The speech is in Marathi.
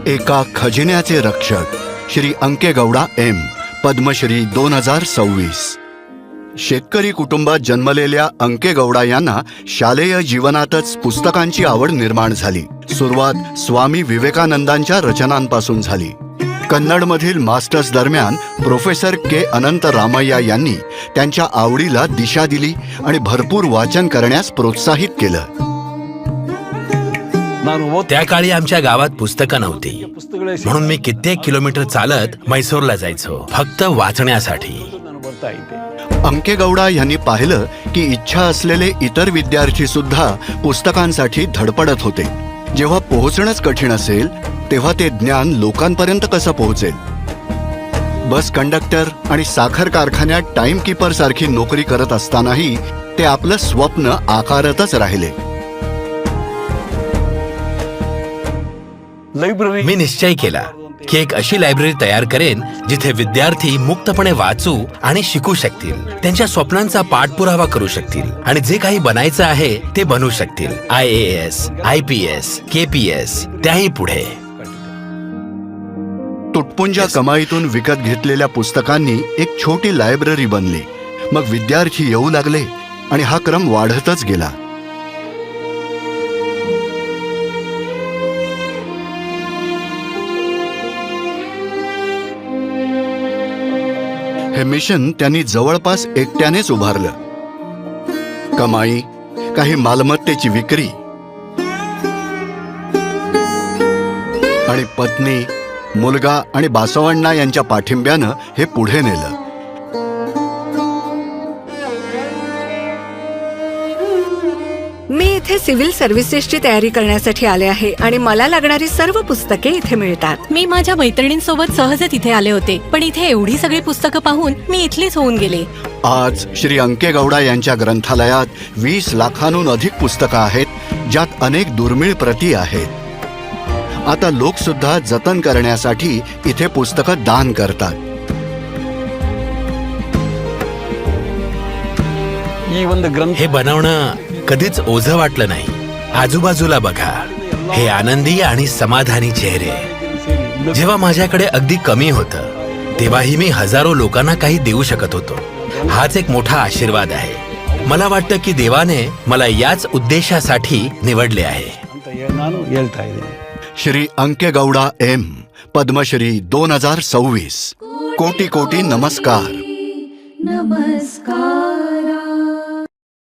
एका खजिन्याचे रक्षक श्री अंकेगौडा एम, पद्मश्री 2026. शेतकरी कुटुंबात जन्मलेल्या अंकेगौडा यांना शालेय जीवनातच पुस्तकांची आवड निर्माण झाली. सुरुवात स्वामी विवेकानंदांच्या रचनांपासून झाली. कन्नडमधील मास्टर्स दरम्यान प्रोफेसर के अनंत रामय्या यांनी त्यांच्या आवडीला दिशा दिली आणि भरपूर वाचन करण्यास प्रोत्साहित केलं. त्या काळी आमच्या गावात पुस्तकं नव्हती, म्हणून मी कित्येक किलोमीटर चालत मैसूरला जायचो फक्त वाचण्यासाठी. अंकेगौडा यांनी पाहिलं की इच्छा असलेले इतर विद्यार्थी सुद्धा पुस्तकांसाठी धडपडत होते. जेव्हा पोहोचणंच कठीण असेल तेव्हा ते ज्ञान लोकांपर्यंत कसं पोहोचेल. बस कंडक्टर आणि साखर कारखान्यात टाइम कीपर सारखी नोकरी करत असतानाही ते आपलं स्वप्न आकारतच राहिले. मी निश्चय केला की एक अशी लायब्ररी तयार करेन जिथे विद्यार्थी मुक्तपणे वाचू आणि शिकू शकतील, त्यांच्या स्वप्नांचा पाठपुरावा करू शकतील आणि जे काही बनायचं आहे ते बनवू शकतील. IAS, IPS, KPS, त्याही पुढे. तुटपुंजा कमाईतून विकत घेतलेल्या पुस्तकांनी एक छोटी लायब्ररी बनली. मग विद्यार्थी येऊ लागले आणि हा क्रम वाढतच गेला. हे मिशन त्यांनी जवळपास एकट्यानेच उभारलं. कमाई, काही मालमत्तेची विक्री आणि पत्नी, मुलगा आणि बासवण्णा यांच्या पाठिंब्यानं हे पुढे नेलं. मी इथे सिव्हिल सर्व्हिसेसची तयारी करण्यासाठी आले आहे आणि मला लागणारी सर्व पुस्तके इथे मिळतात. मी माझ्या मैत्रिणींसोबत सहजच इथे आले होते, पण इथे एवढी सगळी पुस्तकं पाहून मी इथलीच होऊन गेले. आज श्री अंकेगौडा यांच्या ग्रंथालयात 20 लाखांहून अधिक पुस्तकं आहेत, ज्यात अनेक दुर्मिळ प्रती आहेत. आता लोक सुद्धा जतन करण्यासाठी इथे पुस्तकं दान करतात. हे बनवणं कधीच ओझं वाटलं नाही. आजूबाजूला बघा, हे आनंदी आणि समाधानी चेहरे. जेव्हा माझ्याकडे अगदी कमी होतं तेव्हाही मी हजारो लोकांना काही देऊ शकत होतो. हाच एक मोठा आशीर्वाद आहे. मला वाटतं की देवाने मला याच उद्देशासाठी निवडले आहे. श्री अंकेगौडा एम, पद्मश्री 2026. कोटी कोटी नमस्कार. नमस्कार.